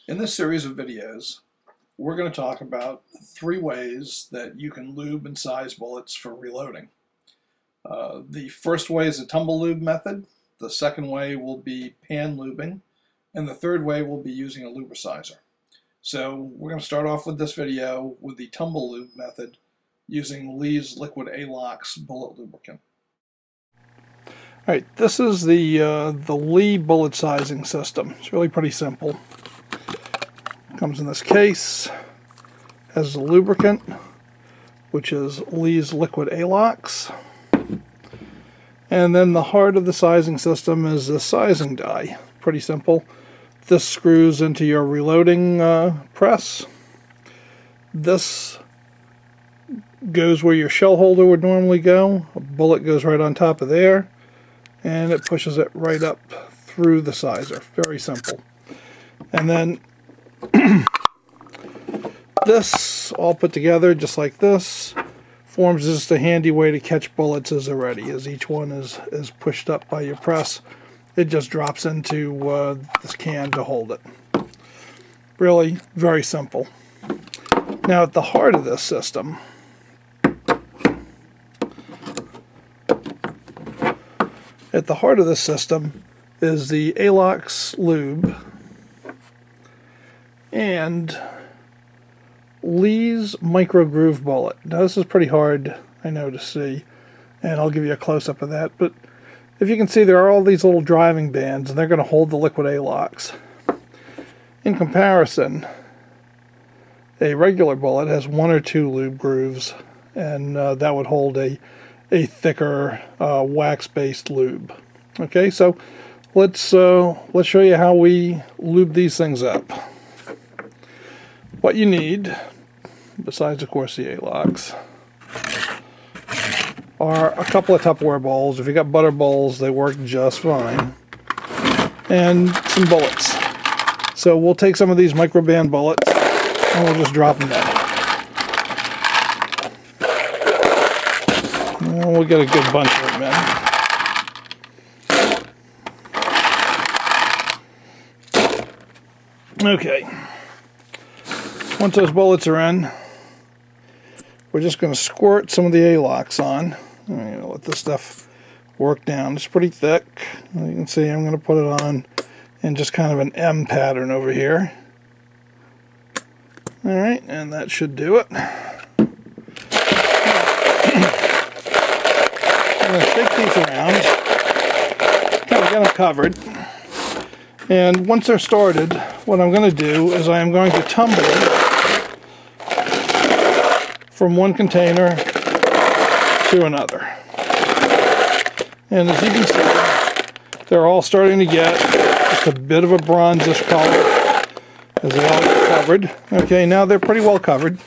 In this series of videos, we're going to talk about 3 ways that you can lube and size bullets for reloading. The first way is a tumble lube method, the second way will be pan lubing, and the third way will be using a lubricizer. So we're going to start off with this video with the tumble lube method using Lee's liquid alox bullet lubricant. Alright, this is the Lee bullet sizing system. It's really pretty simple. Comes in this case, has the lubricant, which is Lee's liquid alox. And then the heart of the sizing system is the sizing die. Pretty simple. This screws into your reloading press. This goes where your shell holder would normally go. A bullet goes right on top of there, and it pushes it right up through the sizer. Very simple. And then this, all put together just like this, forms just a handy way to catch bullets as they're ready. As each one is pushed up by your press, it just drops into this can to hold it. Really very simple. Now at the heart of this system, is the alox lube and Lee's micro groove bullet. Now this is pretty hard, I know, to see, and I'll give you a close-up of that, but if you can see, there are all these little driving bands, and they're going to hold the liquid alox. In comparison, a regular bullet has 1 or 2 lube grooves, and that would hold a thicker wax-based lube. Okay, so let's show you how we lube these things up. What you need, besides of course the alox, are a couple of Tupperware bowls. If you got butter bowls, they work just fine. And some bullets. So we'll take some of these microband bullets and we'll just drop them in. And we'll get a good bunch of them in. Okay. Once those bullets are in, we're just going to squirt some of the alox on. I'm going to let this stuff work down. It's pretty thick. You can see I'm going to put it on in just kind of an M pattern over here. Alright, and that should do it. I'm going to shake these around, kind of get them covered. And once they're started, what I'm going to do is I am going to tumble from one container to another. And as you can see, they're all starting to get just a bit of a bronzish color as they all get covered. Okay, now they're pretty well covered.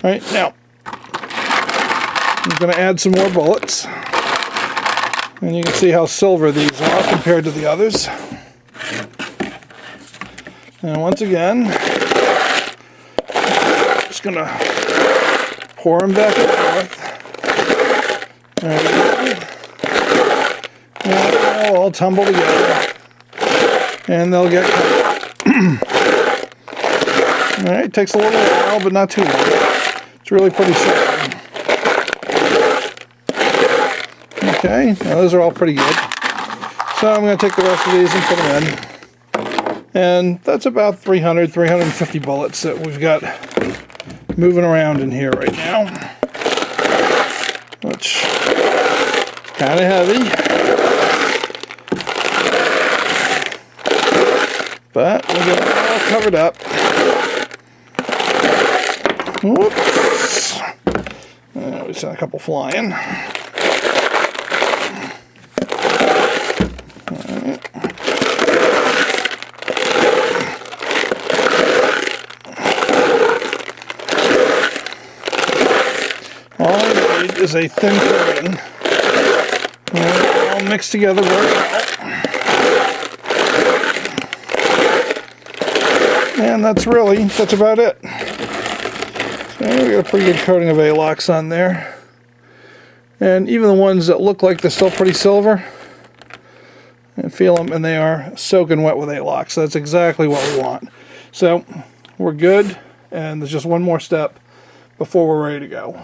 All right, now I'm going to add some more bullets. And you can see how silver these are compared to the others. And once again, just going to pour them back and forth. There we go. And they'll all tumble together. And they'll get covered. Alright, takes a little while, but not too long. It's really pretty simple. Okay, now those are all pretty good. So I'm going to take the rest of these and put them in. And that's about 350 bullets that we've got moving around in here right now, which is kind of heavy, but we'll get it all covered up. Whoops. We sent a couple flying. All I need is a thin coating. All mixed together very well. And that's about it. So we got a pretty good coating of alox on there. And even the ones that look like they're still pretty silver, and feel them, and they are soaking wet with alox. That's exactly what we want. So we're good, and there's just one more step before we're ready to go.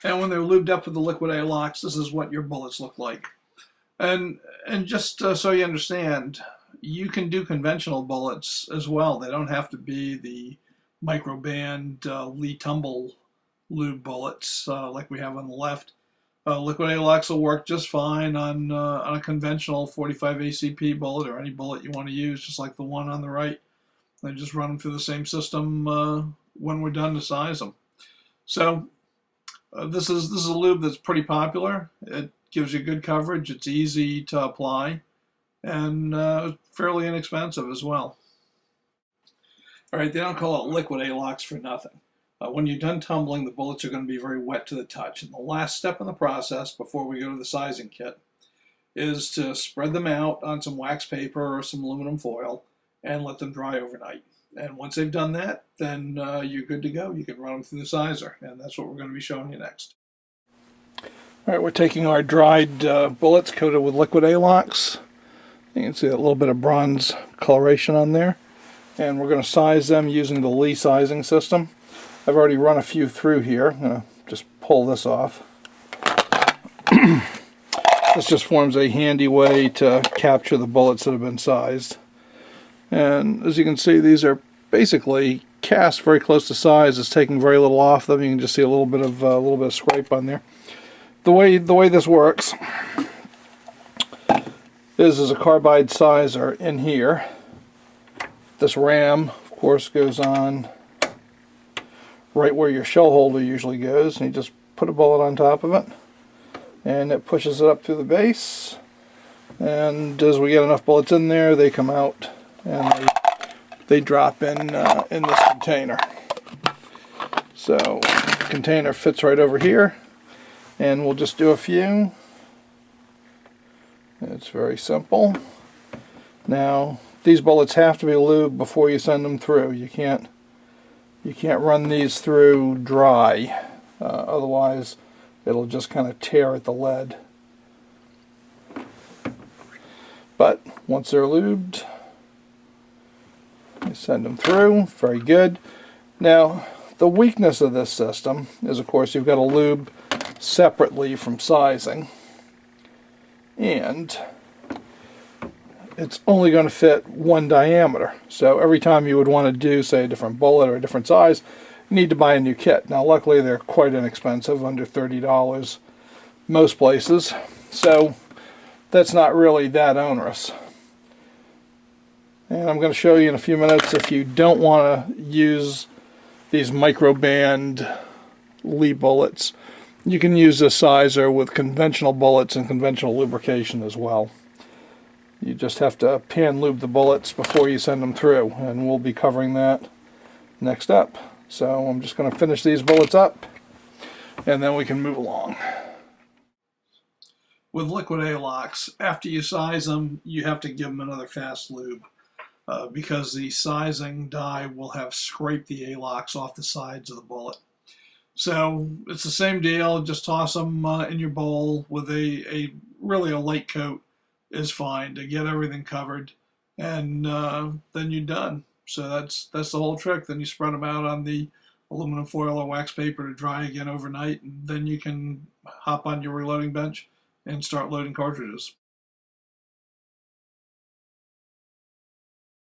And when they're lubed up with the liquid alox, this is what your bullets look like. And just so you understand, you can do conventional bullets as well. They don't have to be the microband Lee tumble lube bullets like we have on the left. Liquid alox will work just fine on a conventional 45 ACP bullet or any bullet you want to use, just like the one on the right. And just run them through the same system when we're done to size them. So this is a lube that's pretty popular. It gives you good coverage. It's easy to apply, and fairly inexpensive as well. All right, they don't call it liquid alox for nothing. When you're done tumbling, the bullets are going to be very wet to the touch. And the last step in the process before we go to the sizing kit is to spread them out on some wax paper or some aluminum foil and let them dry overnight. And once they've done that, then you're good to go. You can run them through the sizer, and that's what we're going to be showing you next. All right, we're taking our dried bullets coated with liquid alox. You can see a little bit of bronze coloration on there. And we're going to size them using the Lee sizing system. I've already run a few through here. I'm going to just pull this off. This just forms a handy way to capture the bullets that have been sized. And as you can see, these are basically cast very close to size. It's taking very little off them. You can just see a little bit of scrape on there. The way this works is there's a carbide sizer in here. This ram, of course, goes on right where your shell holder usually goes, and you just put a bullet on top of it, and it pushes it up through the base. And as we get enough bullets in there, they come out and they drop in this container. So the container fits right over here, and we'll just do a few. It's very simple. Now these bullets have to be lubed before you send them through. You can't run these through dry, otherwise it'll just kind of tear at the lead. But once they're lubed, you send them through. Very good. Now the weakness of this system is, of course, you've got to lube separately from sizing, and it's only going to fit one diameter. So every time you would want to do, say, a different bullet or a different size, you need to buy a new kit. Now luckily they're quite inexpensive, under $30 most places, so that's not really that onerous. And I'm going to show you in a few minutes, if you don't want to use these microband Lee bullets, you can use this sizer with conventional bullets and conventional lubrication as well. You just have to pan lube the bullets before you send them through, and we'll be covering that next up. So I'm just going to finish these bullets up, and then we can move along. With liquid alox, after you size them, you have to give them another fast lube because the sizing die will have scraped the alox off the sides of the bullet. So it's the same deal. Just toss them in your bowl with really a light coat is fine to get everything covered, and then you're done. So that's the whole trick. Then you spread them out on the aluminum foil or wax paper to dry again overnight, and then you can hop on your reloading bench and start loading cartridges.